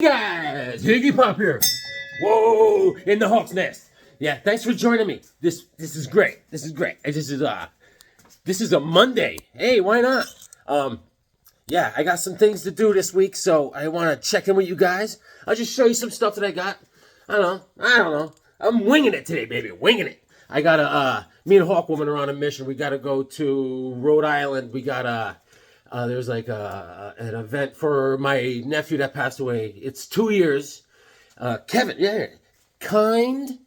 Guys, Higgy Pop here. Whoa, in the Hawk's Nest. Yeah, thanks for joining me. This is great. This is great. This is a Monday. Hey, why not? Yeah, I got some things to do this week, so I want to check in with you guys. I'll just show you some stuff that I got. I don't know. I'm winging it today, baby. Winging it. I got me and Hawkwoman are on a mission. We got to go to Rhode Island. We got there's like an event for my nephew that passed away. It's 2 years. Kevin, yeah, kind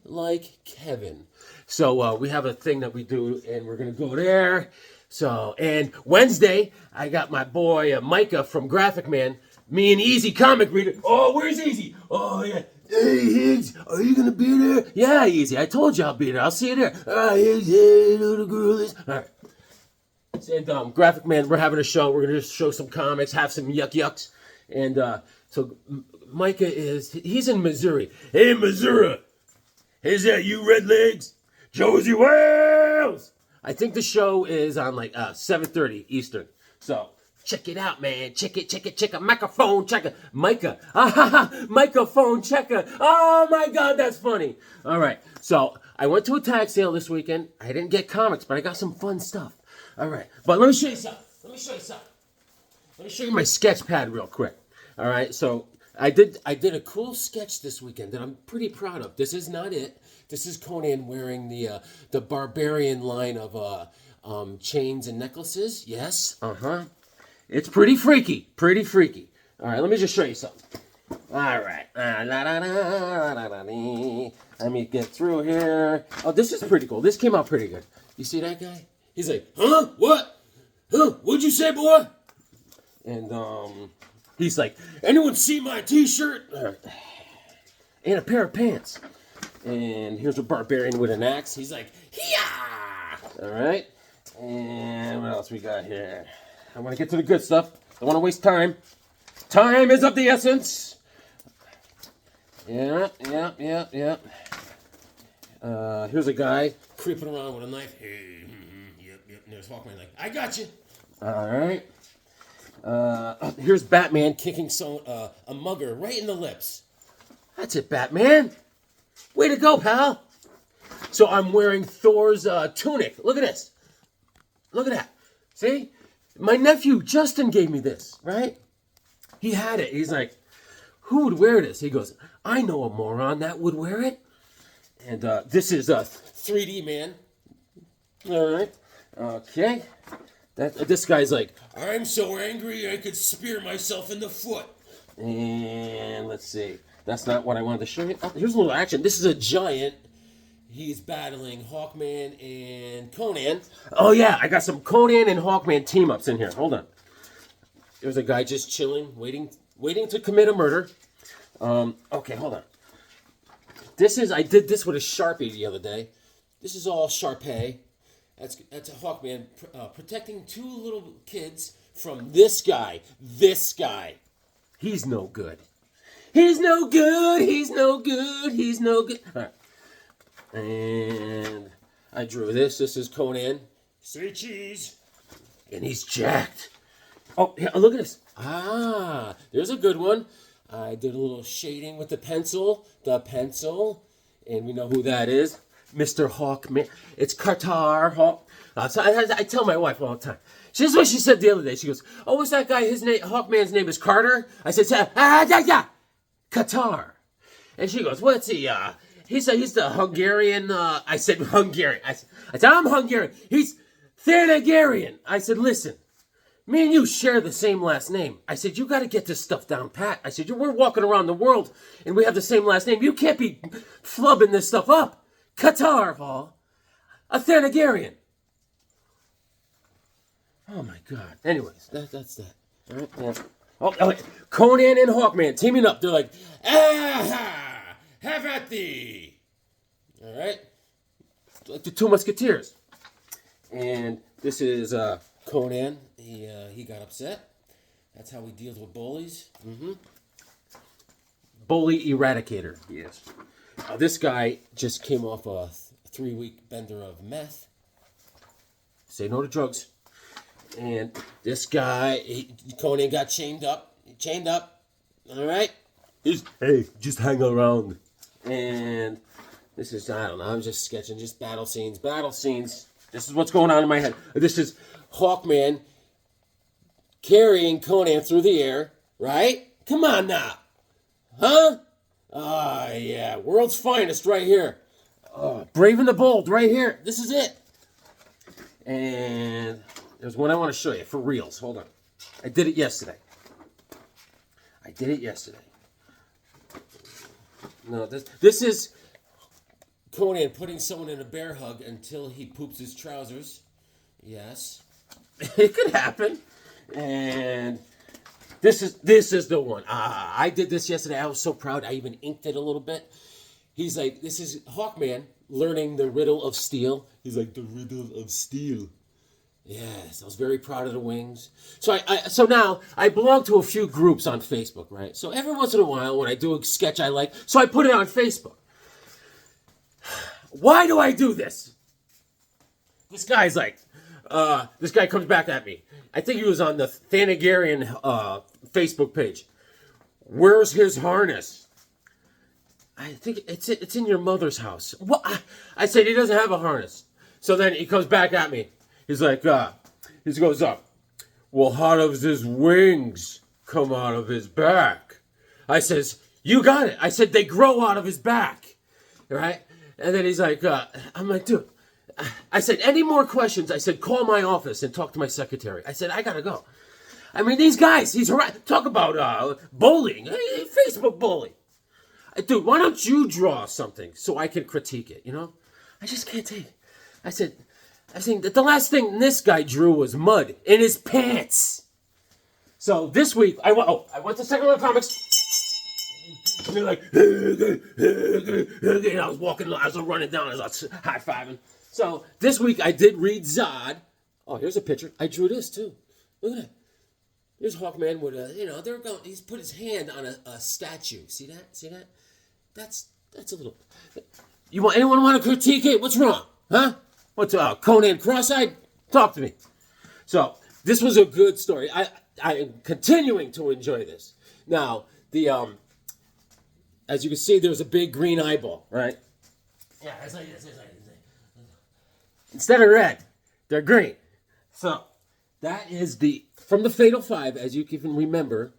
like Kevin. So we have a thing that we do, and we're gonna go there. So, and Wednesday, I got my boy Micah from Graphic Man. Me and Easy comic reader. Oh, where's Easy? Oh yeah. Hey Higgs, are you gonna be there? Yeah, Easy. I told you I'll be there. I'll see you there. Higgs, hey, little girl is. All right. And Graphic Man, we're having a show. We're gonna just show some comics, have some yucks, and so Micah he's in Missouri. Hey Missouri, is that you, Redlegs? Josie Wales. I think the show is on like 7:30 Eastern. So check it out, man. Check it. Microphone checker, Micah. Microphone checker. Oh my God, that's funny. All right, so I went to a tag sale this weekend. I didn't get comics, but I got some fun stuff. All right, but let me show you something. Let me show you my sketch pad real quick. All right, so I did a cool sketch this weekend that I'm pretty proud of. This is not it. This is Conan wearing the barbarian line of chains and necklaces. Yes, It's pretty freaky. All right, let me just show you something. All right, let me get through here. Oh, this is pretty cool. This came out pretty good. You see that guy? He's like, huh? What? Huh? What'd you say, boy? And he's like, anyone see my t-shirt? And a pair of pants. And here's a barbarian with an axe. He's like, hiya! All right. And what else we got here? I want to get to the good stuff. Don't want to waste time. Time is of the essence. Yeah. Here's a guy creeping around with a knife. Hey, yep. And there's Hawkman like, I got you. All right. Here's Batman kicking a mugger right in the lips. That's it, Batman. Way to go, pal. So I'm wearing Thor's tunic. Look at this. Look at that. See? My nephew Justin gave me this, right? He had it. He's like, who would wear this? He goes, I know a moron that would wear it. And this is a 3D man. All right. Okay. This guy's like, I'm so angry I could spear myself in the foot. And let's see. That's not what I wanted to show you. Oh, here's a little action. This is a giant. He's battling Hawkman and Conan. Oh yeah, I got some Conan and Hawkman team-ups in here. Hold on. There's a guy just chilling, waiting to commit a murder. Okay, hold on. I did this with a Sharpie the other day. This is all Sharpay. That's a Hawkman protecting two little kids from this guy. This guy. He's no good. He's no good. All right. And I drew this. This is Conan. Say cheese. And he's jacked. Oh, yeah, look at this. There's a good one. I did a little shading with the pencil. And we know who that is. Mr. Hawkman. It's Qatar Hawk. So I tell my wife all the time. This is what she said the other day. She goes, oh, what's that guy? Hawkman's name is Carter? I said, yeah. Qatar. And she goes, what's he? He's the Hungarian. I said, Hungarian. I said, I'm Hungarian. He's Thanagarian. I said, listen. Me and you share the same last name. I said, you got to get this stuff down pat. I said, we're walking around the world and we have the same last name. You can't be flubbing this stuff up. Qatar, Hall. A Thanagarian. Oh, my God. Anyways, that's that. All right, yeah. Oh, Conan and Hawkman teaming up. They're like, have at thee. All right. Like the Two Musketeers. And this is Conan. He got upset. That's how he deals with bullies. Bully eradicator. Yes. This guy just came off a 3-week bender of meth. Say no to drugs. And this guy, Conan got chained up. All right? Hey, just hang around. And this is, I don't know, I'm just sketching, just battle scenes. This is what's going on in my head. This is Hawkman carrying Conan through the air, right? Come on now. Huh? Ah, yeah, world's finest right here. Brave and the Bold right here. This is it. And there's one I want to show you for reals. Hold on. I did it yesterday. No, this is Conan putting someone in a bear hug until he poops his trousers. Yes. It could happen. And this is the one. I did this yesterday. I was so proud. I even inked it a little bit. He's like, this is Hawkman learning the riddle of steel. He's like, the riddle of steel. Yes, I was very proud of the wings. So now I belong to a few groups on Facebook, right? So every once in a while when I do a sketch I like, so I put it on Facebook. Why do I do this? This guy's like, this guy comes back at me. I think he was on the Thanagarian Facebook page. Where's his harness? I think it's in your mother's house. What? I said he doesn't have a harness. So then he comes back at me. He's like, he goes up. Well, how does his wings come out of his back? I says, you got it. I said, they grow out of his back. Right? And then he's like, I'm like, dude. I said, any more questions? I said, call my office and talk to my secretary. I said, I gotta go. I mean, these guys, talk about bullying. Facebook bully. Dude, why don't you draw something so I can critique it, you know? I just can't take it. I think that the last thing this guy drew was mud in his pants. So this week, I went to Second World Comics. And they're like, and I was walking, I was running down, I was high-fiving. So this week I did read Zod. Oh, here's a picture. I drew this too. Look at that. There's Hawkman with he's put his hand on a statue. See that? That's a little. Anyone want to critique it? What's wrong? Huh? What's Conan cross-eyed? Talk to me. So this was a good story. I am continuing to enjoy this. Now as you can see, there's a big green eyeball, right? Yeah, it's like this. Instead of red, they're green. So that is from the Fatal Five, as you can remember,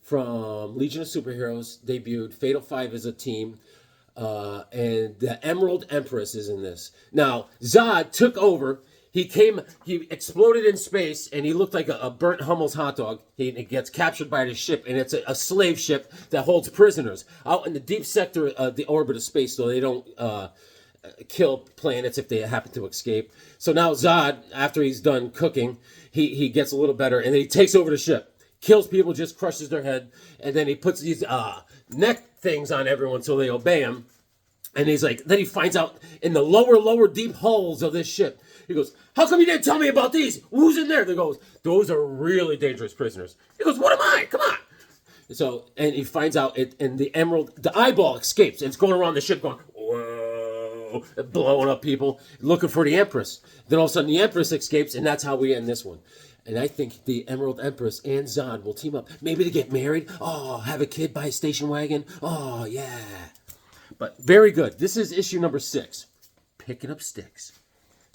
from Legion of Superheroes debuted. Fatal Five is a team, and the Emerald Empress is in this. Now, Zod took over. He exploded in space, and he looked like a burnt Hummel's hot dog. He gets captured by the ship, and it's a slave ship that holds prisoners out in the deep sector of the orbit of space, so they don't kill planets if they happen to escape. So now Zod, after he's done cooking, he gets a little better, and then he takes over the ship, kills people, just crushes their head, and then he puts these neck things on everyone so they obey him. And he's like, then he finds out in the lower deep hulls of this ship. He goes, how come you didn't tell me about these? Who's in there? They goes, those are really dangerous prisoners. He goes, what am I? Come on. So, and he finds out and the eyeball escapes, and it's going around the ship going, whoa, blowing up people, looking for the Empress. Then all of a sudden the Empress escapes, and that's how we end this one. And I think the Emerald Empress and Zod will team up. Maybe to get married. Oh, have a kid, buy a station wagon. Oh, yeah. But very good. This is issue number 6. Picking up sticks.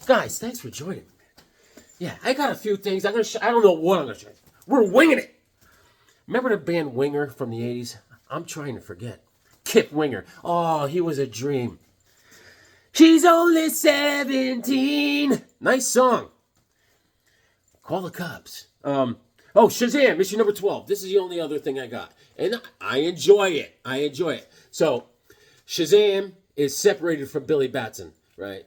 Guys, thanks for joining me. Yeah, I got a few things. I don't know what I'm going to show you. We're winging it. Remember the band Winger from the 80s? I'm trying to forget. Kip Winger. Oh, he was a dream. She's only 17. Nice song. Call the cops. Shazam, issue number 12. This is the only other thing I got. And I enjoy it. So, Shazam is separated from Billy Batson, right?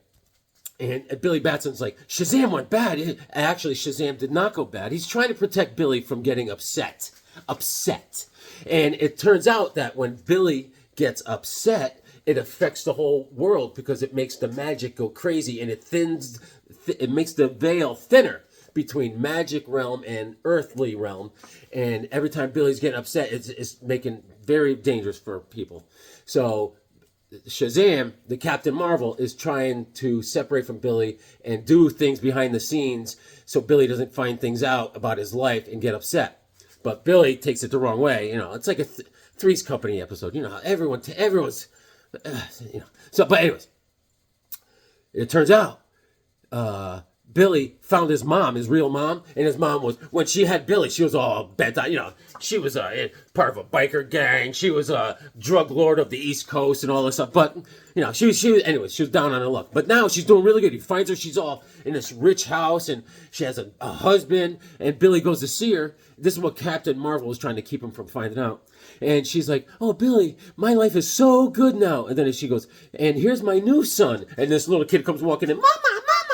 And Billy Batson's like, Shazam went bad. Actually, Shazam did not go bad. He's trying to protect Billy from getting upset. And it turns out that when Billy gets upset, it affects the whole world because it makes the magic go crazy, and it makes the veil thinner between magic realm and earthly realm. And every time Billy's getting upset, it's making very dangerous for people. So Shazam, the Captain Marvel, is trying to separate from Billy and do things behind the scenes so Billy doesn't find things out about his life and get upset. But Billy takes it the wrong way. You know, it's like a Three's Company episode. You know how everyone's, you know. So, but anyways, it turns out Billy found his mom, his real mom, and his mom was, when she had Billy, she was all bent out. You know, she was part of a biker gang. She was a drug lord of the East Coast and all this stuff. But, you know, she was down on her luck. But now she's doing really good. He finds her. She's all in this rich house, and she has a husband, and Billy goes to see her. This is what Captain Marvel was trying to keep him from finding out. And she's like, oh, Billy, my life is so good now. And then she goes, and here's my new son. And this little kid comes walking in, Mama,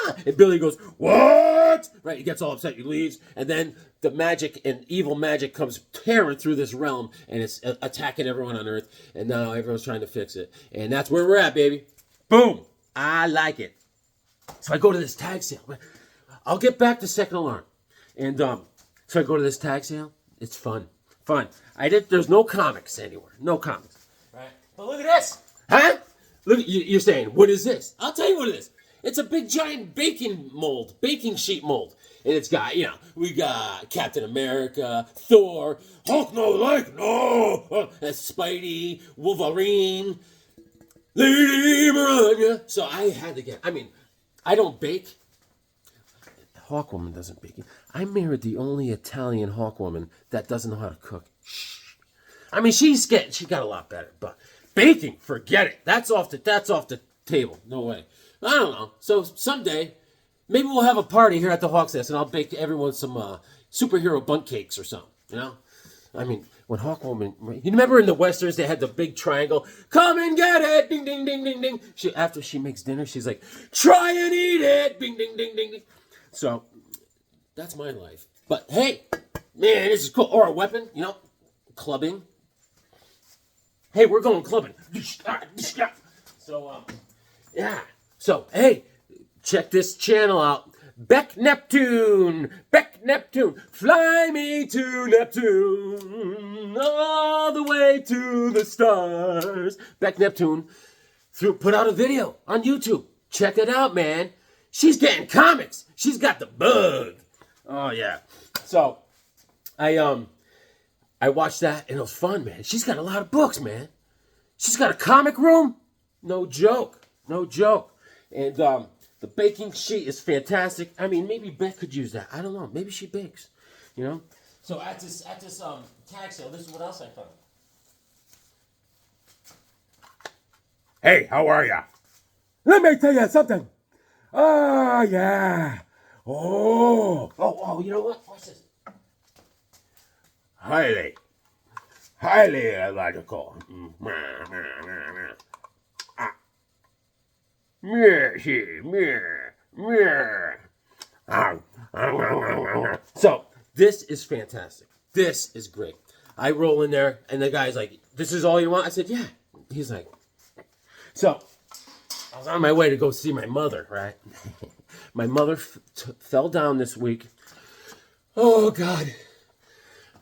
Mama. And Billy goes, what? Right, he gets all upset, he leaves. And then the magic and evil magic comes tearing through this realm, and it's attacking everyone on Earth. And now everyone's trying to fix it. And that's where we're at, baby. Boom. I like it. So I go to this tag sale. I'll get back to Second Alarm. And so I go to this tag sale. It's fun. There's no comics anywhere. No comics. Right? But look at this. Huh? Look, you're saying, what is this? I'll tell you what it is. It's a big giant baking sheet mold. And it's got, you know, we got Captain America, Thor, Hulk Spidey, Wolverine, Lady Miranda. So I had to get, I don't bake. Hawkwoman doesn't bake. I married the only Italian Hawkwoman that doesn't know how to cook. Shh. She got a lot better, but baking, forget it. That's off the table. No way. I don't know. So someday, maybe we'll have a party here at the Hawk's Nest, and I'll bake everyone some superhero bundt cakes or something. You know, when Hawkwoman, you remember in the westerns they had the big triangle. Come and get it, ding ding ding ding ding. After she makes dinner, she's like, try and eat it, ding ding ding ding ding. So that's my life. But hey, man, this is cool. Or a weapon, you know, clubbing. Hey, we're going clubbing. So yeah. So hey, check this channel out. Bec Neptune. Fly me to Neptune. All the way to the stars. Bec Neptune put out a video on YouTube. Check it out, man. She's getting comics. She's got the bug. Oh yeah. So I watched that and it was fun, man. She's got a lot of books, man. She's got a comic room. No joke. And the baking sheet is fantastic. Maybe Bec could use that. I don't know. Maybe she bakes. You know. So at this tag sale, this is what else I found. Hey, how are ya? Let me tell you something. Oh, yeah. Oh, you know what? Watch this. Highly illogical. So, this is fantastic. This is great. I roll in there, and the guy's like, this is all you want? I said, yeah. He's like, so I was on my way to go see my mother, right? My mother fell down this week. Oh, God.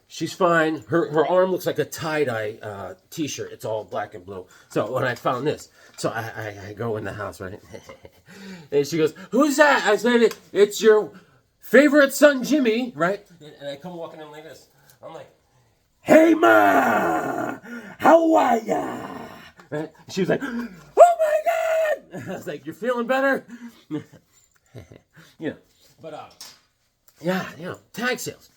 She's fine. Her arm looks like a tie-dye T-shirt. It's all black and blue. So when I found this, so I go in the house, right? And she goes, who's that? I said, it's your favorite son, Jimmy, right? And I come walking in like this. I'm like, hey, Ma! How are ya? Right? She was like, oh, my God! I was like, you're feeling better? You know, but, yeah, you know, tag sales.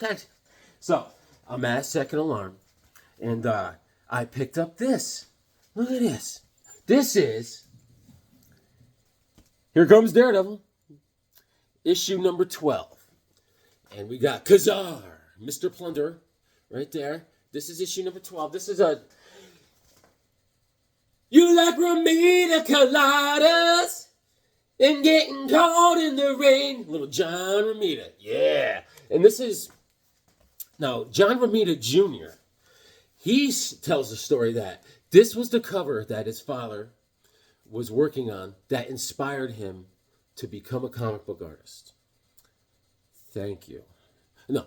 So, I'm at Second Alarm, and I picked up this. Look at this. This is, here comes Daredevil, issue number 12. And we got Kazar, Mr. Plunderer, right there. This is issue number 12. This is you like Ramita Coladas and getting caught in the rain. Little John Romita, yeah. And this is, now, John Romita Jr., he tells the story that this was the cover that his father was working on that inspired him to become a comic book artist. Thank you. No,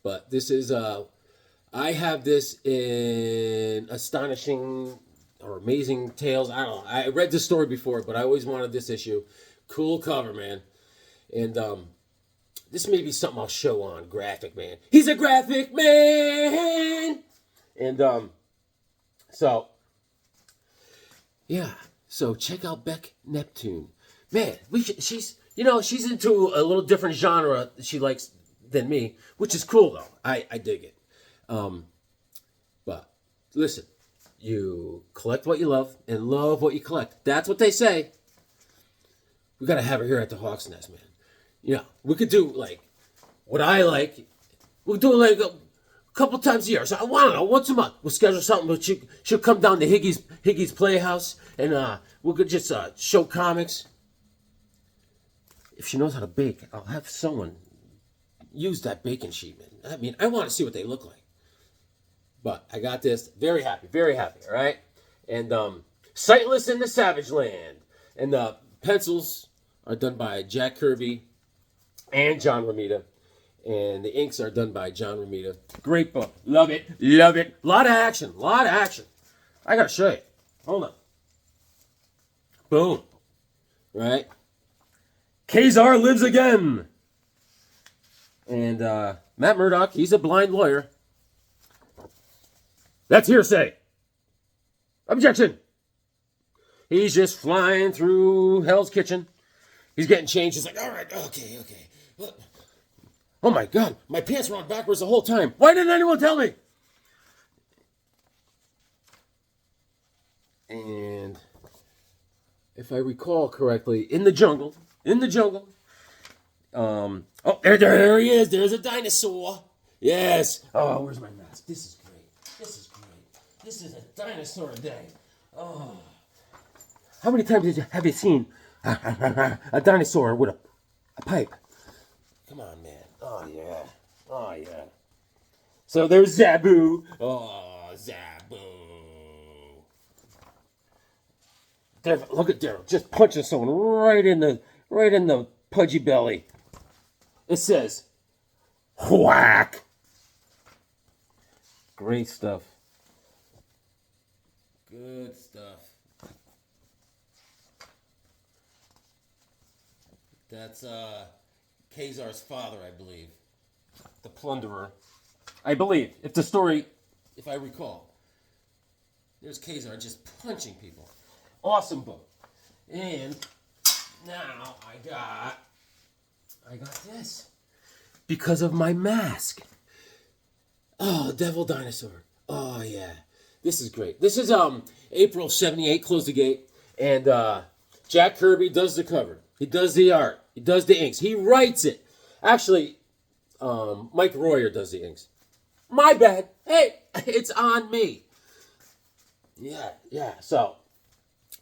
but this is, I have this in Astonishing or Amazing Tales. I don't know. I read this story before, but I always wanted this issue. Cool cover, man. And this may be something I'll show on Graphic Man. He's a graphic man! And, so, yeah. So, check out Bec Neptune. Man, she's into a little different genre that she likes than me, which is cool, though. I dig it. But, listen, you collect what you love and love what you collect. That's what they say. We got to have her here at the Hawk's Nest, man. Yeah, we could do, like, what I like. We'll do, like, a couple times a year. So, I don't know, once a month. We'll schedule something. But she'll come down to Higgy's Playhouse, and we could just show comics. If she knows how to bake, I'll have someone use that baking sheet, man. I mean, I want to see what they look like. But I got this. Very happy, all right? And Sightless in the Savage Land. And the pencils are done by Jack Kirby and John Romita. And the inks are done by John Romita. Great book. Love it. A lot of action. I got to show you. Hold on. Boom. Right? Kazar lives again. And Matt Murdock, he's a blind lawyer. That's hearsay. Objection. He's just flying through Hell's Kitchen. He's getting changed. He's like, all right, okay. What? Oh my God, my pants were on backwards the whole time. Why didn't anyone tell me? And if I recall correctly, in the jungle. Oh, there he is. There's a dinosaur. Yes. Oh, where's my mask? This is great. This is a dinosaur day. Oh. How many times have you seen a dinosaur with a pipe? Come on, man. Oh, yeah. So there's Zabu. Oh, Zabu. Look at Daryl, just punching someone right in the pudgy belly. It says, whack. Great stuff. Good stuff. That's Kazar's father, I believe. The plunderer. I believe. If I recall. There's Kazar just punching people. Awesome book. And now I got this. Because of my mask. Oh, Devil Dinosaur. Oh, yeah. This is great. This is April 78, Close the Gate. And Jack Kirby does the cover. He does the art. He does the inks. He writes it. Actually, Mike Royer does the inks. My bad. Hey, it's on me. Yeah. So,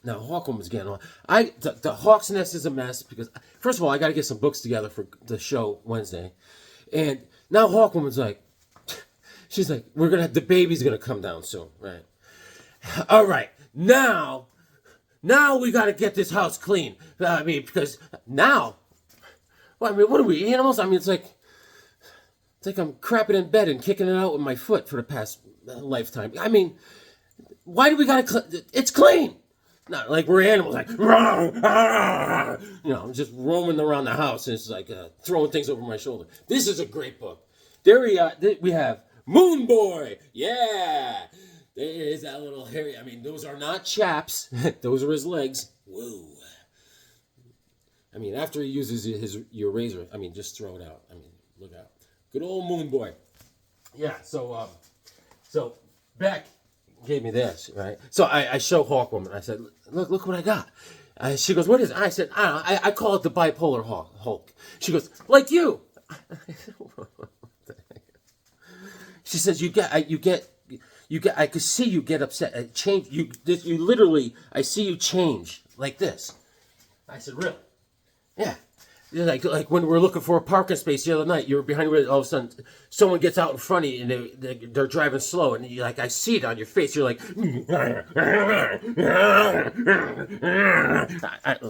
now Hawkwoman's getting on. The Hawk's Nest is a mess because, first of all, I got to get some books together for the show Wednesday. And now Hawkwoman's like, she's like, the baby's going to come down soon, right? All right. Now we got to get this house clean. I mean, because now, what are we, animals? I mean, it's like I'm crapping in bed and kicking it out with my foot for the past lifetime. I mean, why do we got to, it's clean. Not like we're animals, like, just roaming around the house and it's like throwing things over my shoulder. This is a great book. There we have Moon Boy. Yeah. There's that little hairy. I mean, those are not chaps. Those are his legs. Whoa. I mean, after he uses your razor, I mean, just throw it out. I mean, look out. Good old Moon Boy. Yeah, so Beck gave me this, right? So I show Hawkwoman. I said, look what I got. She goes, what is it? I said, I don't know. I call it the bipolar Hulk. She goes, like you. She says, I could see you get upset. You literally, I see you change like this. I said, really? Yeah. Like when we were looking for a parking space the other night, you were behind me, all of a sudden someone gets out in front of you and they're driving slow and you I see it on your face. You're like,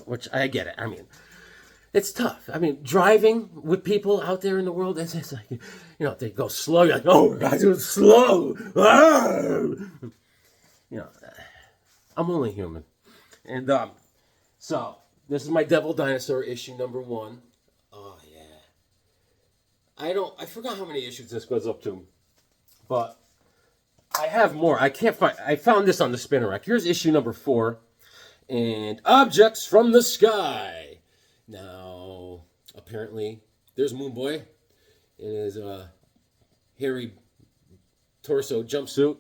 which I get it. I mean, it's tough. I mean, driving with people out there in the world, it's like, they go slow. You're like, oh, guys, it was slow. I'm only human. And so this is my Devil Dinosaur issue number 1. Oh, yeah. I forgot how many issues this goes up to, but I have more. I can't find. I found this on the spinner rack. Here's issue number 4, and Objects from the Sky. Now, apparently, there's Moon Boy in his hairy torso jumpsuit.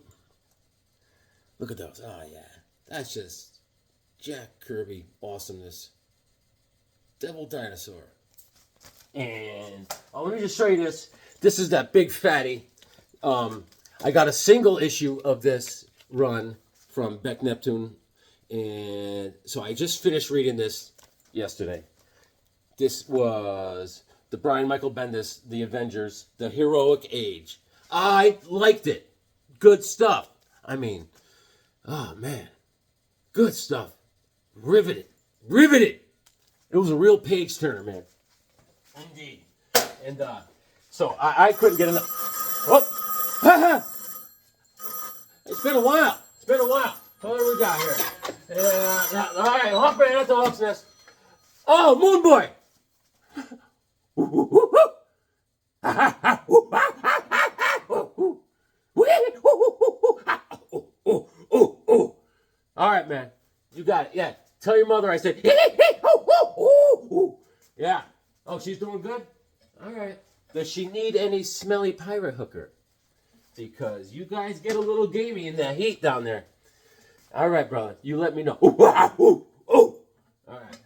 Look at those. Oh yeah, that's just Jack Kirby awesomeness. Devil Dinosaur. And let me just show you this. This is that big fatty. I got a single issue of this run from Bec Neptune, and so I just finished reading this yesterday. This was the Brian Michael Bendis, The Avengers, The Heroic Age. I liked it. Good stuff. I mean, oh man, good stuff. Riveted. It was a real page turner, man. Indeed. And so I couldn't get enough. Oh, it's been a while. What do we got here? All right, hop right at the Hawk's Nest. Oh, Moon Boy. All right, man. You got it. Yeah. Tell your mother I said. Yeah. Oh, she's doing good? All right. Does she need any smelly pirate hooker? Because you guys get a little gamey in that heat down there. All right, brother. You let me know. All right.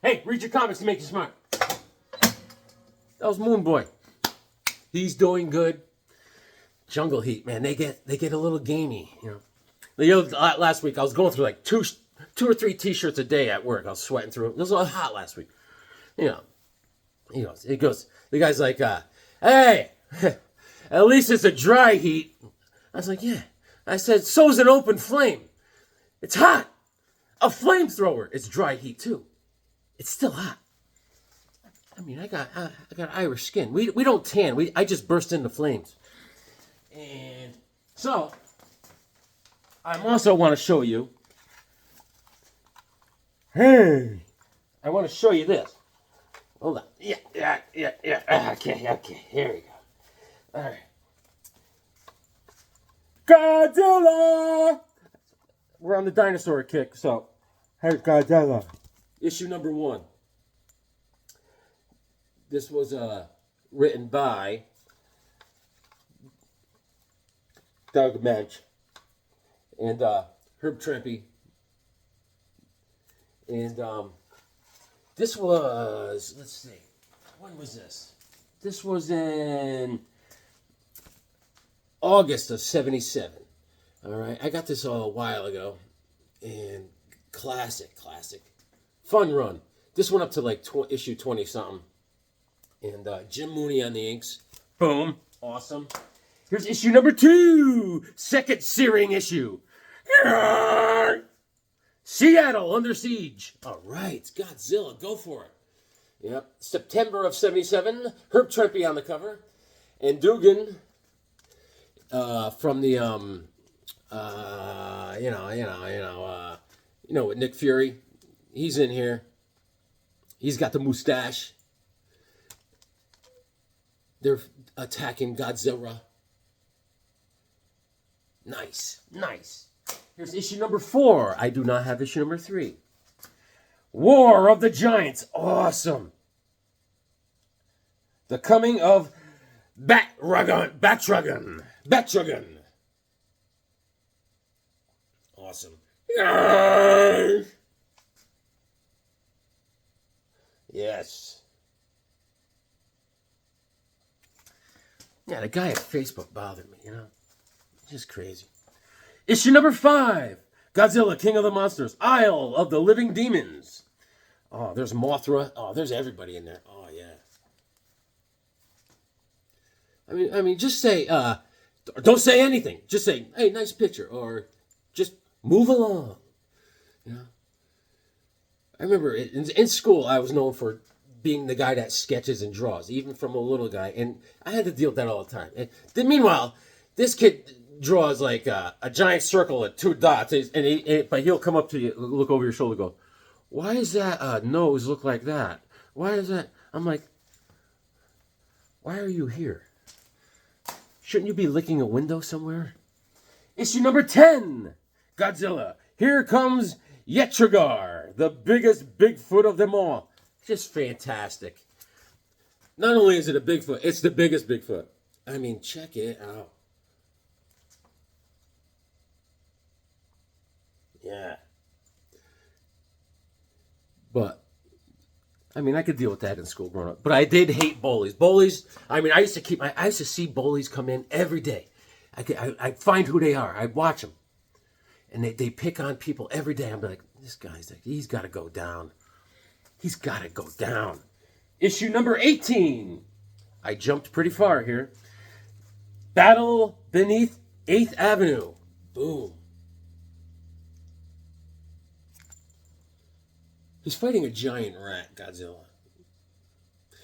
Hey, read your comics to make you smart. That was Moon Boy. He's doing good. Jungle Heat, man. They get a little gamey, you know. Last week I was going through like two or three t-shirts a day at work. I was sweating through it. It was a little hot last week. It goes, the guy's like, hey, at least it's a dry heat. I was like, yeah. I said, so's an open flame. It's hot. A flamethrower. It's dry heat too. It's still hot. I mean, I got Irish skin. We don't tan. I just burst into flames. And so, I also want to show you. Hey, I want to show you this. Hold on. Yeah. Okay. Here we go. All right. Godzilla! We're on the dinosaur kick, so. Here's Godzilla. Issue number 1. This was written by Doug Mensch and Herb Trimpe. And this was, let's see, when was this? This was in August of 77. All right, I got this a while ago. And classic. Fun run. This went up to like issue 20-something. And Jim Mooney on the inks. Boom. Awesome. Here's issue number 2. Second searing issue. Seattle under siege. All right. Godzilla. Go for it. Yep. September of 77. Herb Trimpe on the cover. And Dugan from the, with Nick Fury. He's in here. He's got the mustache. They're attacking Godzilla. Nice. Here's issue number 4. I do not have issue number 3. War of the Giants. Awesome. The coming of Batragon. Awesome. Yes. Yeah, the guy at Facebook bothered me, Just crazy. Issue number 5. Godzilla, King of the Monsters. Isle of the Living Demons. Oh, there's Mothra. Oh, there's everybody in there. Oh, yeah. I mean, just say, don't say anything. Just say, hey, nice picture. Or just move along. I remember in school, I was known for being the guy that sketches and draws, even from a little guy. And I had to deal with that all the time. And then meanwhile, this kid draws like a giant circle with 2 dots. But he'll come up to you, look over your shoulder, go, why does that nose look like that? Why is that? I'm like, Why are you here? Shouldn't you be licking a window somewhere? Issue number 10, Godzilla. Here comes Yetragar, the biggest Bigfoot of them all. Just fantastic. Not only is it a Bigfoot, it's the biggest Bigfoot. I mean, check it out. Yeah. But, I mean, I could deal with that in school growing up. But I did hate bullies. Bullies, I mean, I used to see bullies come in every day. I find who they are. I watch them. And they pick on people every day. I'm like, this guy's like, he's got to go down. He's got to go down. Issue number 18. I jumped pretty far here. Battle Beneath 8th Avenue. Boom. He's fighting a giant rat, Godzilla.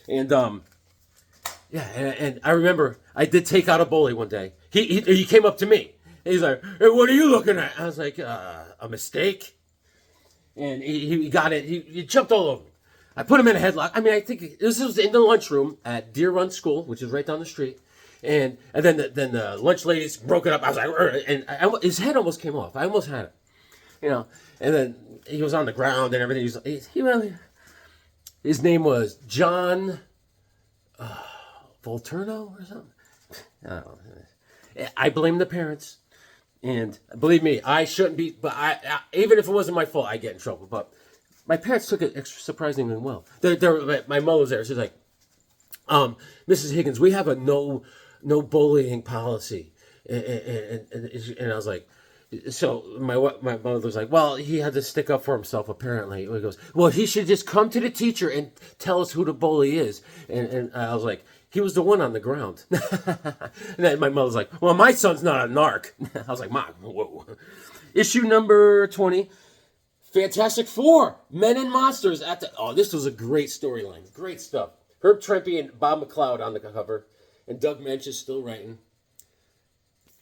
And, yeah, and I remember I did take out a bully one day. He came up to me. He's like, hey, what are you looking at? I was like, a mistake. And he got it. He jumped all over me. I put him in a headlock. I mean, I think this was in the lunchroom at Deer Run School, which is right down the street. And then the lunch ladies broke it up. I was like, and his head almost came off. I almost had it, you know. And then he was on the ground and everything. His name was John Volturno or something. I don't know. I blame the parents. And believe me, I shouldn't be, but I even if it wasn't my fault, I get in trouble. But my parents took it surprisingly well. My mother was there. She's like, Mrs. Higgins, we have a no bullying policy. And I was like, so my mother was like, well, he had to stick up for himself, apparently. He goes, well, he should just come to the teacher and tell us who the bully is. And I was like, he was the one on the ground. And then my mother's like, well, my son's not a narc. I was like, Mom, whoa. Issue number 20, Fantastic Four, Men and Monsters at the... Oh, this was a great storyline. Great stuff. Herb Trimpe and Bob McLeod on the cover. And Doug Mensch is still writing.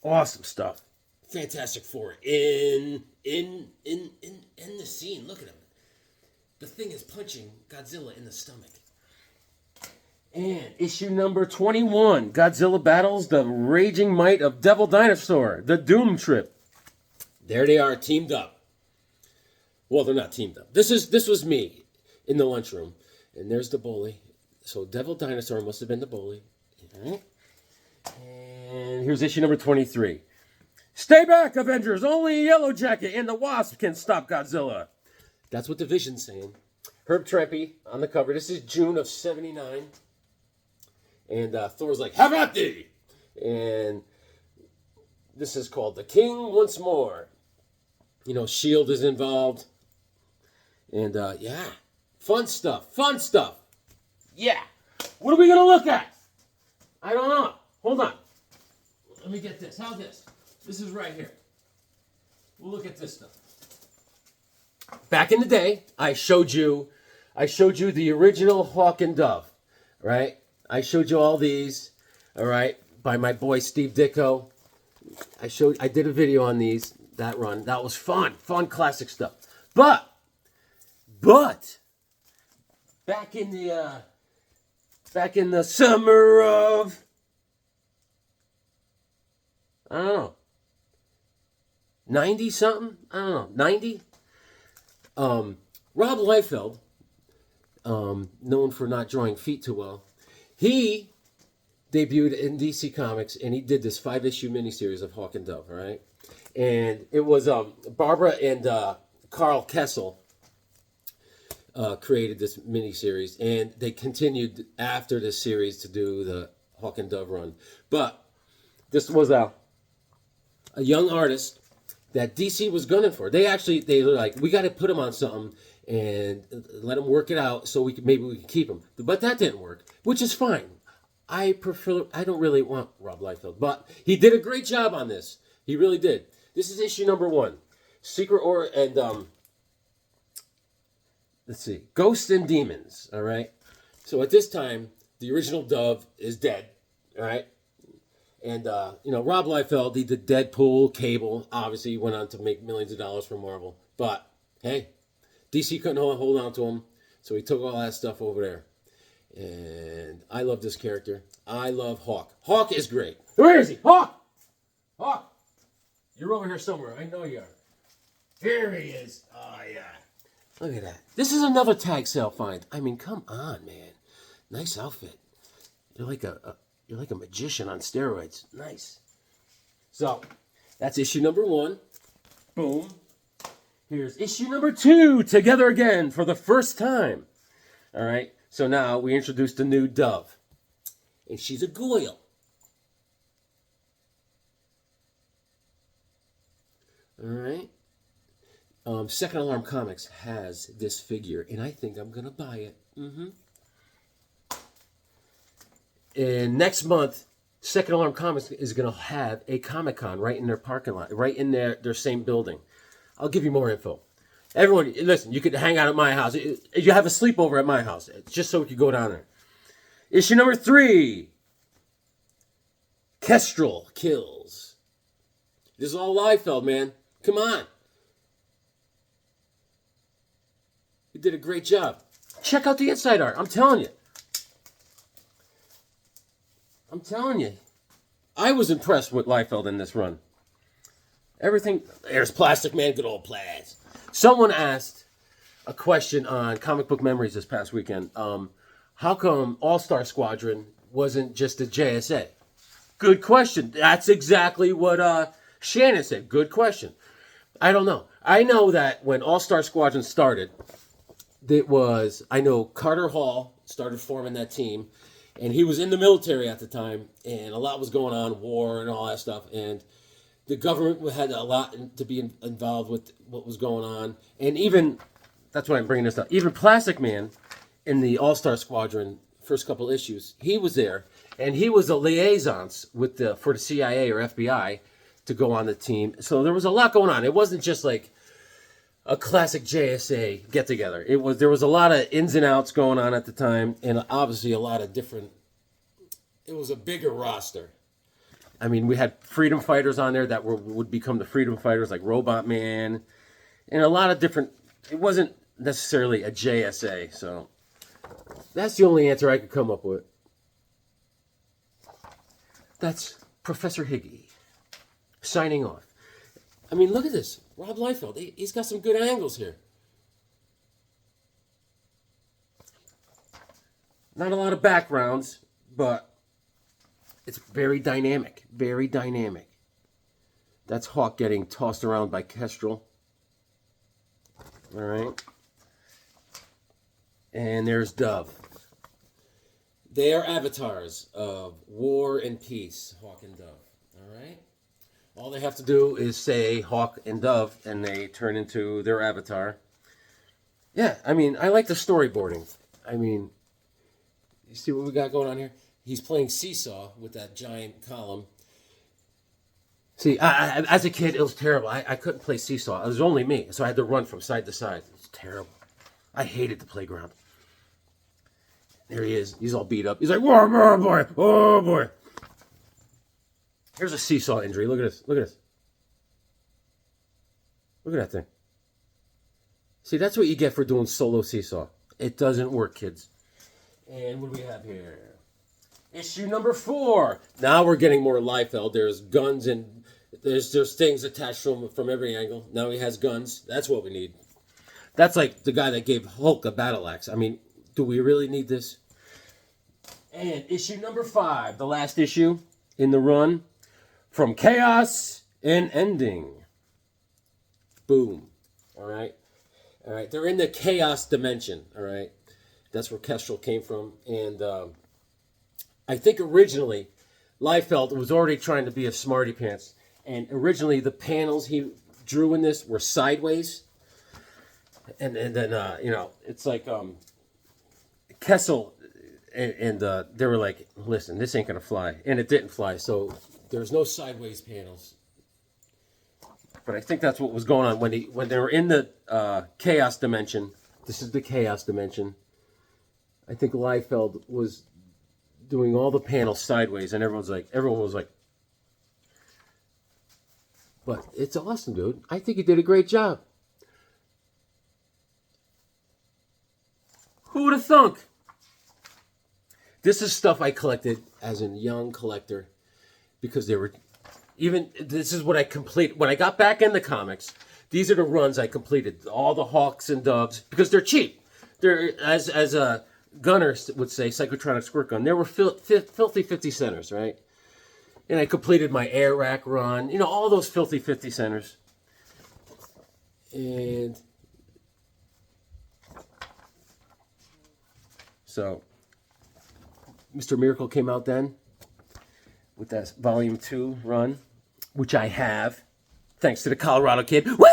Awesome stuff. Fantastic Four in the scene. Look at him. The thing is punching Godzilla in the stomach. And issue number 21, Godzilla battles the raging might of Devil Dinosaur, the Doom Trip. There they are, teamed up. Well, they're not teamed up. This was me in the lunchroom, and there's the bully. So Devil Dinosaur must have been the bully. And here's issue number 23. Stay back, Avengers! Only Yellow Jacket and the Wasp can stop Godzilla. That's what the Vision's saying. Herb Trimpe on the cover. This is June of '79. And Thor's like, have at thee! And this is called The King Once More. You know, S.H.I.E.L.D. is involved. And, yeah. Fun stuff. Yeah. What are we going to look at? I don't know. Hold on. Let me get this. How's this? This is right here. We'll look at this stuff. Back in the day, I showed you the original Hawk and Dove, right? I showed you all these, all right, by my boy Steve Ditko. I did a video on these, that run. That was fun classic stuff. But back in the summer of, I don't know, 90 something? I don't know, 90? Rob Liefeld, known for not drawing feet too well, he debuted in DC Comics, and he did this 5-issue miniseries of Hawk and Dove, all right? And it was Barbara and Carl Kessel created this miniseries, and they continued after this series to do the Hawk and Dove run. But this was a young artist that DC was gunning for. They were like, we got to put him on something and let him work it out so maybe we can keep him. But that didn't work, which is fine. I don't really want Rob Liefeld, but he did a great job on this. He really did. This is issue number 1. Let's see, Ghosts and Demons, all right? So at this time, the original Dove is dead, all right? And, Rob Liefeld, he did Deadpool, Cable. Obviously, he went on to make millions of dollars for Marvel. But, hey, DC couldn't hold on to him, so he took all that stuff over there. And I love this character. I love Hawk. Hawk is great. Where is he? Hawk! Hawk! You're over here somewhere. I know you are. Here he is. Oh, yeah. Look at that. This is another tag sale find. I mean, come on, man. Nice outfit. You're like a magician on steroids. Nice. So, that's issue number 1. Boom. Here's issue number 2, together again for the first time. All right. So now we introduced a new Dove. And she's a Goyle. All right. Second Alarm Comics has this figure, and I think I'm going to buy it. And next month, Second Alarm Comics is going to have a Comic-Con right in their parking lot, right in their same building. I'll give you more info. Everyone, listen, you could hang out at my house. You have a sleepover at my house, just so we could go down there. Issue number 3. Kestrel Kills. This is all Liefeld, man. Come on. You did a great job. Check out the inside art. I'm telling you. I was impressed with Liefeld in this run. Everything. There's Plastic Man, good old Plaz. Someone asked a question on Comic Book Memories this past weekend. How come All-Star Squadron wasn't just a JSA? Good question. That's exactly what Shannon said. Good question. I don't know. I know that when All-Star Squadron started, I know Carter Hall started forming that team, and he was in the military at the time, and a lot was going on, war and all that stuff, and the government had a lot to be involved with what was going on. And even, that's why I'm bringing this up, even Plastic Man in the All-Star Squadron first couple issues, he was there. And he was a liaison for the CIA or FBI to go on the team. So there was a lot going on. It wasn't just like a classic JSA get-together. There was a lot of ins and outs going on at the time. And obviously a lot of different, it was a bigger roster. I mean, we had freedom fighters on there that would become the freedom fighters, like Robot Man, and a lot of different. It wasn't necessarily a JSA, so that's the only answer I could come up with. That's Professor Higgy signing off. I mean, look at this, Rob Liefeld. He's got some good angles here. Not a lot of backgrounds, but it's very dynamic. Very dynamic. That's Hawk getting tossed around by Kestrel. All right. And there's Dove. They are avatars of war and peace, Hawk and Dove. All right. All they have to do is say Hawk and Dove, and they turn into their avatar. Yeah, I mean, I like the storyboarding. I mean, you see what we got going on here? He's playing seesaw with that giant column. See, as a kid, it was terrible. I couldn't play seesaw. It was only me, so I had to run from side to side. It was terrible. I hated the playground. There he is. He's all beat up. He's like, oh, boy. Oh, boy. Here's a seesaw injury. Look at this. Look at this. Look at that thing. See, that's what you get for doing solo seesaw. It doesn't work, kids. And what do we have here? Issue number 4. Now we're getting more Liefeld. There's guns and there's things attached from every angle. Now he has guns. That's what we need. That's like the guy that gave Hulk a battle axe. I mean, do we really need this? And issue number 5, the last issue in the run, From Chaos and Ending. Boom. All right. All right. They're in the chaos dimension. All right. That's where Kestrel came from. And I think originally Liefeld was already trying to be a smarty pants. And originally the panels he drew in this were sideways. And then, it's like Kessel and they were like, listen, this ain't going to fly. And it didn't fly. So there's no sideways panels. But I think that's what was going on when they were in the chaos dimension. This is the chaos dimension. I think Liefeld was doing all the panels sideways, and everyone was like, but it's awesome, dude. I think he did a great job. Who would have thunk? This is stuff I collected as a young collector because they were this is what I complete when I got back into comics. These are the runs I completed. All the Hawks and Doves because they're cheap. They're as a gunner would say, Psychotronic squirt gun. They were filthy 50 centers, right? And I completed my air rack run. You know, all those filthy 50 centers. And so Mr. Miracle came out then with that volume 2 run, which I have, thanks to the Colorado Kid. Woo!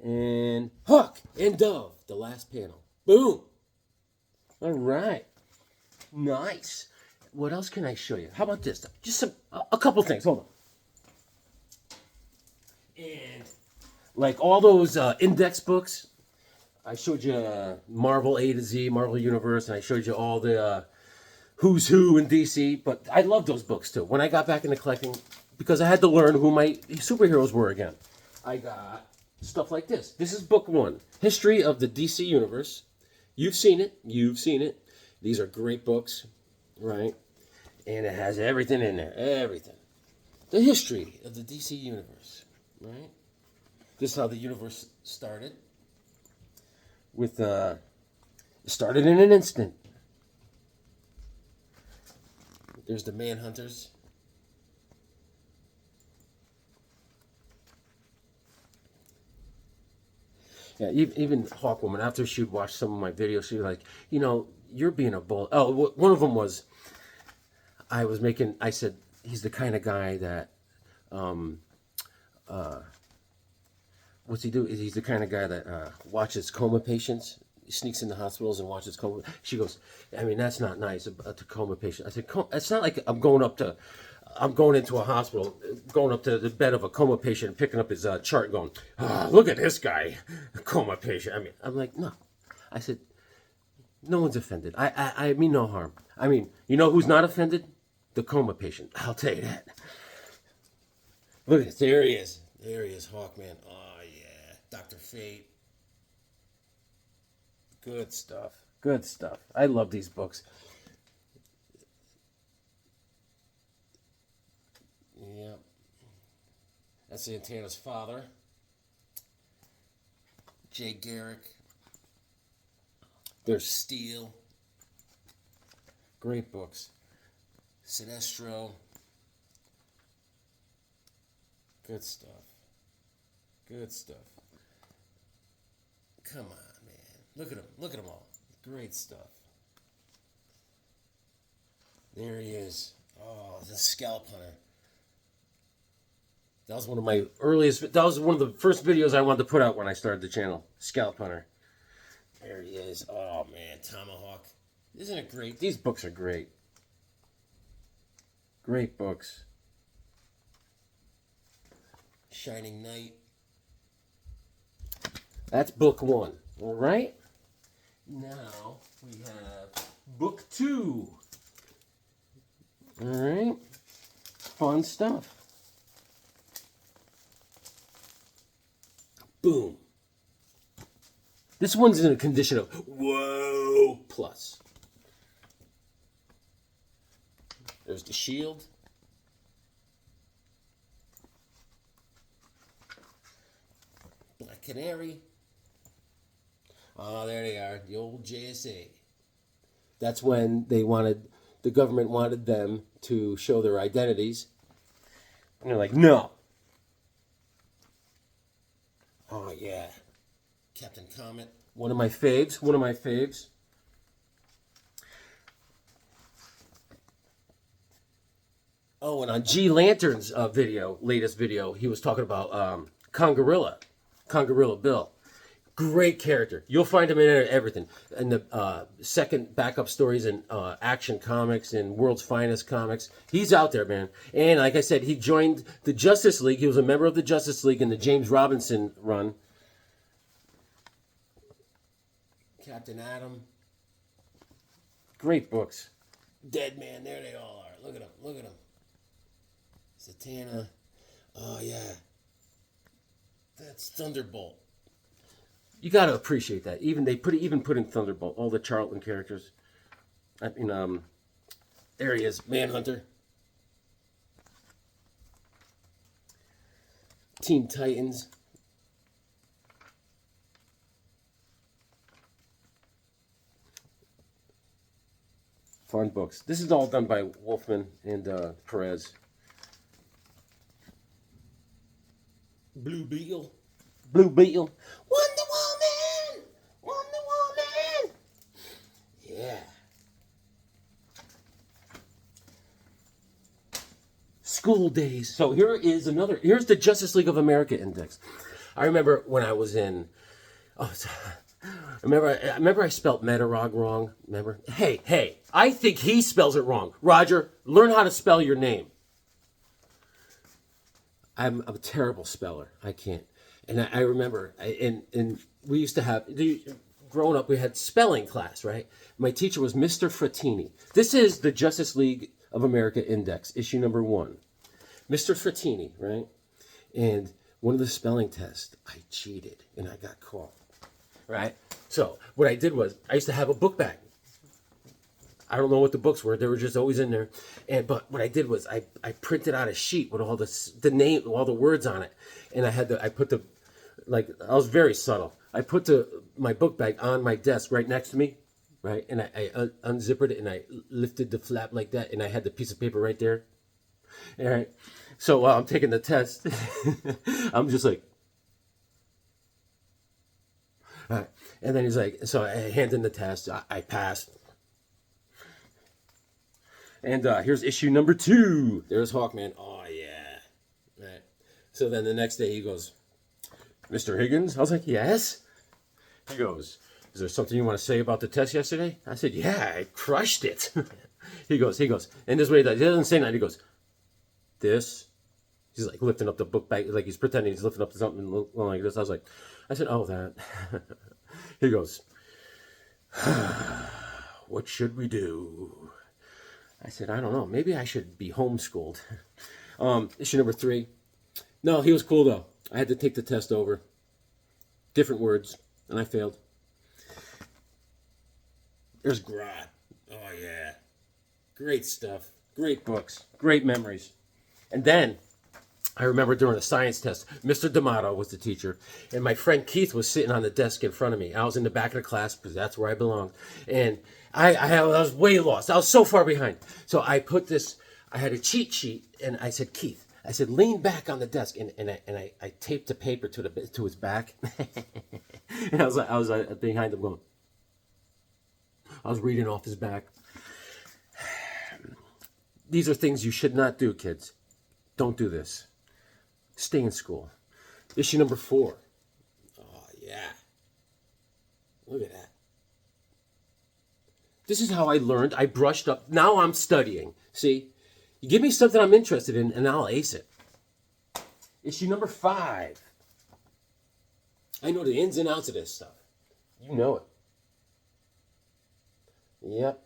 And Hawk and Dove, the last panel. Boom! All right. Nice. What else can I show you? How about this? Just a couple things. Hold on. And like all those index books, I showed you Marvel A to Z, Marvel Universe, and I showed you all the who's who in DC. But I love those books too. When I got back into collecting, because I had to learn who my superheroes were again, I got stuff like this. This is book 1, History of the DC Universe. You've seen it. You've seen it. These are great books, right? And it has everything in there. Everything. The history of the DC Universe, right? This is how the universe started. With, it started in an instant. There's the Manhunters. Yeah, even Hawkwoman, after she'd watched some of my videos, she was like, you know, you're being a bull. Oh, one of them was, I said, he's the kind of guy that, what's he do? He's the kind of guy that watches coma patients. He sneaks into hospitals and watches coma. She goes, I mean, that's not nice, a coma patient. I said, it's not like I'm going into a hospital, going up to the bed of a coma patient, picking up his chart and going, look at this guy, a coma patient. I mean, I'm like, no. I said, no one's offended. I mean no harm. I mean, you know who's not offended? The coma patient. I'll tell you that. Look at this. There he is. There he is, Hawkman. Oh, yeah. Dr. Fate. Good stuff. Good stuff. I love these books. Yeah. That's Santana's father. Jay Garrick. There's Steel. Great books. Sinestro. Good stuff. Good stuff. Come on, man. Look at them. Look at them all. Great stuff. There he is. Oh, the Scalp Hunter. That was one of my earliest, that was one of the first videos I wanted to put out when I started the channel. Scalp Hunter. There he is. Oh, man. Tomahawk. Isn't it great? These books are great. Great books. Shining Knight. That's book 1. All right. Now we have book 2. All right. Fun stuff. Boom. This one's in a condition of whoa plus. There's the Shield. Black Canary. Oh, there they are. The old JSA. That's when the government wanted them to show their identities. And they're like, no. Oh, yeah. Captain Comet. One of my faves. One of my faves. Oh, and on G Lantern's latest video, he was talking about Congarilla Bill. Great character. You'll find him in everything. In the second backup stories in Action Comics and World's Finest Comics. He's out there, man. And like I said, he joined the Justice League. He was a member of the Justice League in the James Robinson run. Captain Atom. Great books. Dead Man. There they all are. Look at them. Look at them. Zatanna. Oh, yeah. That's Thunderbolt. You got to appreciate that. Even put in Thunderbolt, all the Charlton characters. I mean, there he is, Manhunter. Teen Titans. Fun books. This is all done by Wolfman and Perez. Blue Beetle. Blue Beetle. Wonder Woman! Wonder Woman! Yeah. School days. So here's the Justice League of America Index. I remember when I was in, I remember I spelt Metarog wrong. Remember? Hey, I think he spells it wrong. Roger, learn how to spell your name. I'm a terrible speller. I can't. And I remember, and we used to have, growing up, we had spelling class, right? My teacher was Mr. Frattini. This is the Justice League of America Index, issue number 1. Mr. Frattini, right? And one of the spelling tests, I cheated and I got caught, right? So what I did was I used to have a book bag. I don't know what the books were. They were just always in there. But what I did was I printed out a sheet with all the name, all the words on it. And I was very subtle. I put my book bag on my desk right next to me, right? And I unzippered it and I lifted the flap like that. And I had the piece of paper right there. All right. So while I'm taking the test, I'm just like, all right. And then he's like, so I hand in the test. I passed. And here's issue number 2. There's Hawkman. Oh, yeah. Right. So then the next day he goes, Mr. Higgins? I was like, yes. He goes, is there something you want to say about the test yesterday? I said, yeah, I crushed it. He goes, and this is what he does. He doesn't say that. He goes, this. He's like lifting up the book bag, like he's pretending he's lifting up something like this. I said, oh, that. He goes, what should we do? I said, I don't know. Maybe I should be homeschooled. Issue number 3. No, he was cool, though. I had to take the test over. Different words, and I failed. There's Grodd. Oh, yeah. Great stuff. Great books. Great memories. And then, I remember during the science test, Mr. D'Amato was the teacher, and my friend Keith was sitting on the desk in front of me. I was in the back of the class because that's where I belonged. And I was way lost. I was so far behind. So I had a cheat sheet, and I said, Keith, lean back on the desk, and I taped the paper to his back. And I was behind him going, I was reading off his back. These are things you should not do, kids. Don't do this. Stay in school. Issue number 4. Oh, yeah. Look at that. This is how I learned. I brushed up. Now I'm studying. See? You give me something I'm interested in, and I'll ace it. Issue number 5. I know the ins and outs of this stuff. You know it. Yep.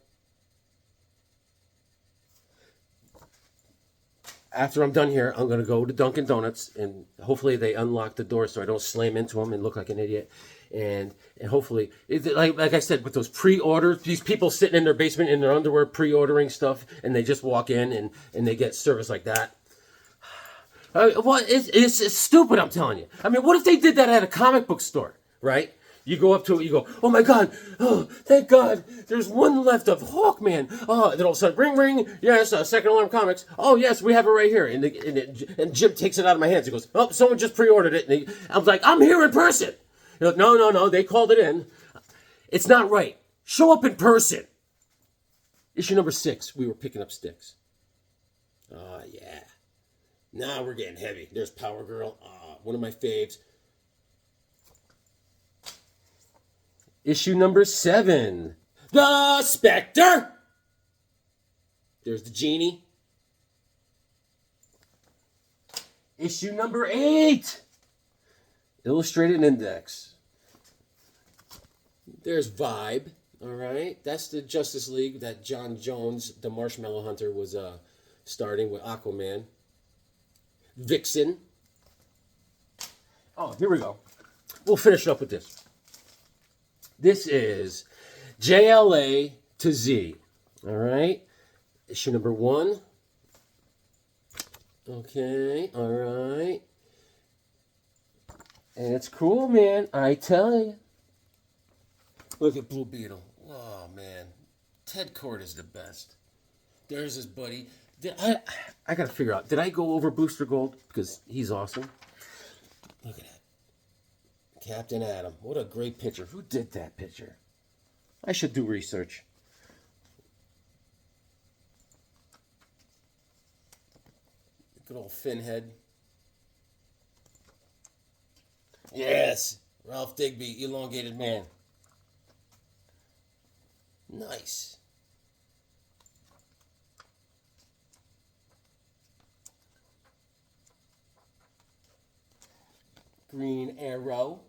After I'm done here, I'm going to go to Dunkin' Donuts, and hopefully they unlock the door so I don't slam into them and look like an idiot. And hopefully, like I said, with those pre-orders, these people sitting in their basement in their underwear pre-ordering stuff, and they just walk in and they get service like that. It's stupid, I'm telling you. I mean, what if they did that at a comic book store, right? You go up to it, you go, oh my God, oh, thank God, there's one left of Hawkman. Oh, and then all of a sudden, ring, ring, yes, Second Alarm Comics. Oh, yes, we have it right here. And Jim takes it out of my hands. He goes, oh, someone just pre-ordered it. And I was like, I'm here in person. He's like, no, they called it in. It's not right. Show up in person. Issue number 6, we were picking up sticks. Oh, yeah. Now we're getting heavy. There's Power Girl, one of my faves. Issue number 7, The Spectre. There's the genie. Issue number 8, Illustrated Index. There's Vibe, all right? That's the Justice League that John Jones, the Marshmallow Hunter, was starting with Aquaman. Vixen. Oh, here we go. We'll finish it up with this. This is JLA to Z. All right. Issue number 1. Okay, all right. And it's cool, man. I tell you. Look at Blue Beetle. Oh, man. Ted Cord is the best. There's his buddy. I got to figure out. Did I go over Booster Gold? Because he's awesome. Look at that. Captain Adam. What a great picture. Who did that picture? I should do research. Good old Finhead. Yes. Ralph Digby, elongated man. Nice. Green Arrow.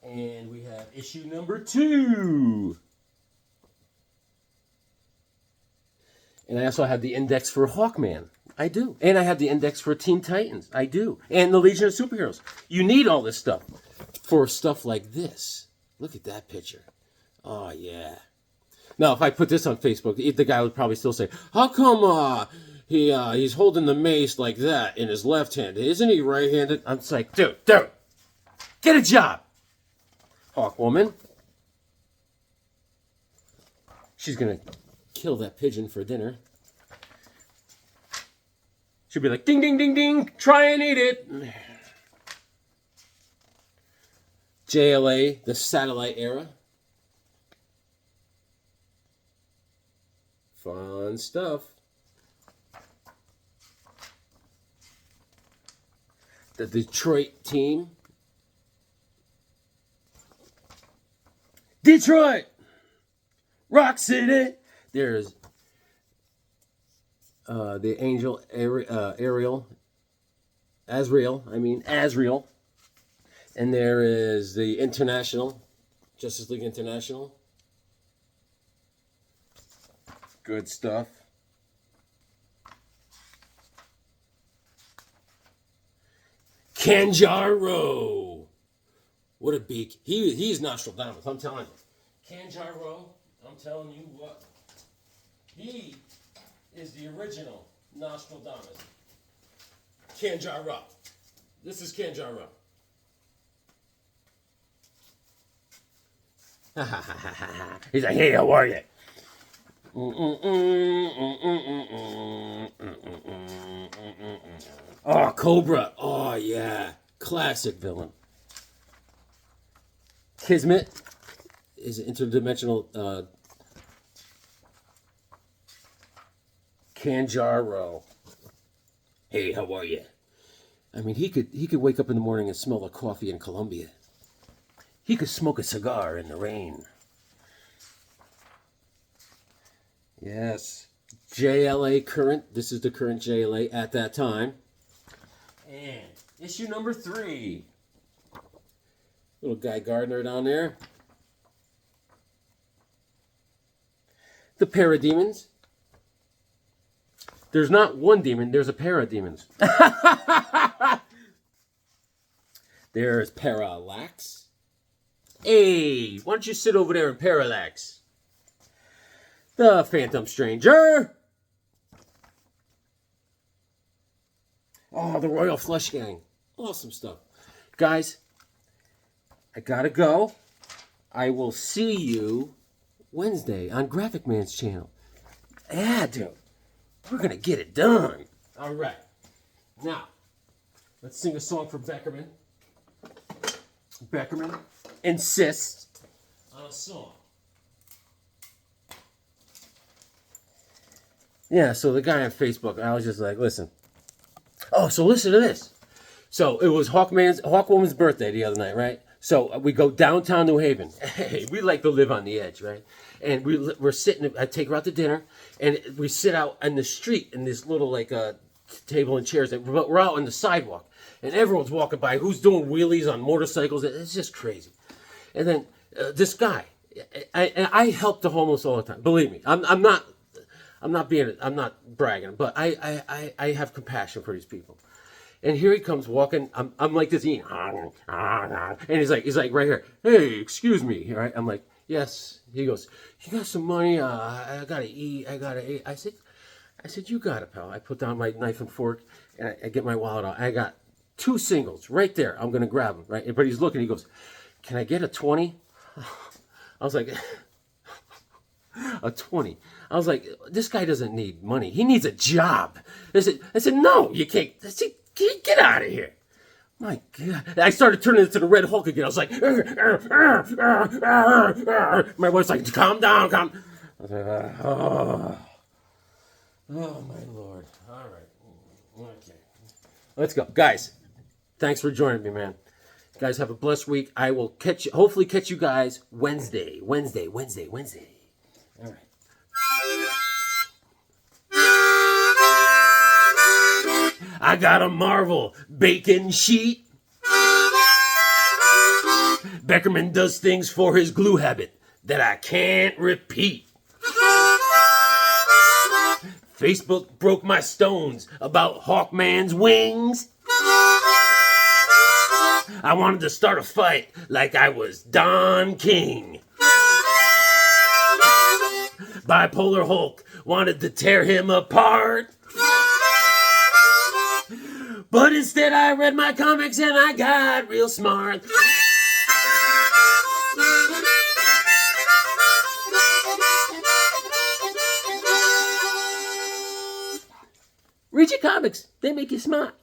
And we have issue number 2. And I also have the index for Hawkman. I do. And I have the index for Teen Titans. I do. And the Legion of Superheroes. You need all this stuff for stuff like this. Look at that picture. Oh, yeah. Now, if I put this on Facebook, the guy would probably still say, how come he's holding the mace like that in his left hand? Isn't he right-handed? I'm just like, dude, get a job. Hawkwoman. She's going to kill that pigeon for dinner. She'll be like, ding, ding, ding, ding, try and eat it. JLA, the satellite era. Fun stuff. The Detroit team. Detroit! Rock City! There's the angel Azrael. And there is the International, Justice League International. Good stuff. Kanjaro. What a beak. He's Nostradamus, I'm telling you. Kanjaro, I'm telling you what. He is the original Nostradamus. Kanjaro. This is Kanjaro. He's like, hey, how are you? Oh, Cobra. Oh, yeah. Classic villain. Kismet is an interdimensional Kanjaro. Hey, how are you? I mean, he could wake up in the morning and smell the coffee in Colombia. He could smoke a cigar in the rain. Yes. JLA current. This is the current JLA at that time. And issue number 3. Little Guy Gardner down there. The Parademons. There's not one demon, there's a parademons. There's Parallax. Hey, why don't you sit over there and Parallax? The Phantom Stranger. Oh, the Royal Flush Gang. Awesome stuff. Guys, I gotta go. I will see you Wednesday on Graphic Man's channel. Yeah, dude. We're gonna get it done. All right. Now, let's sing a song for Beckerman. Beckerman insists on a song. Yeah, so the guy on Facebook, I was just like, listen. Oh, so listen to this. So it was Hawkwoman's birthday the other night, right? So we go downtown New Haven. Hey, we like to live on the edge, right? And we're sitting, I take her out to dinner, and we sit out on the street in this little, like, table and chairs. But we're out on the sidewalk, and everyone's walking by. Who's doing wheelies on motorcycles? It's just crazy. And then this guy, I help the homeless all the time. Believe me, I'm not bragging, but I have compassion for these people. And here he comes walking. I'm like this, eating, and he's like right here. Hey, excuse me. Right? I'm like, Yes. He goes, you got some money? I gotta eat. I gotta eat. I said, you got it, pal. I put down my knife and fork, and I get my wallet out. I got 2 singles right there. I'm gonna grab them, right? But he's looking. He goes, can I get a 20? I was like, a 20. I was like, this guy doesn't need money. He needs a job. I said, no, you can't. I said, get out of here. My God. I started turning into the Red Hulk again. I was like, my wife's like, calm down, calm. I was like, oh, my Lord. All right. Okay. Let's go. Guys, thanks for joining me, man. Guys, have a blessed week. I will hopefully catch you guys Wednesday. All right. I got a Marvel bacon sheet. Beckerman does things for his glue habit that I can't repeat. Facebook broke my stones about Hawkman's wings. I wanted to start a fight like I was Don King. Bipolar Hulk wanted to tear him apart. But instead I read my comics and I got real smart. Read your comics. They make you smart.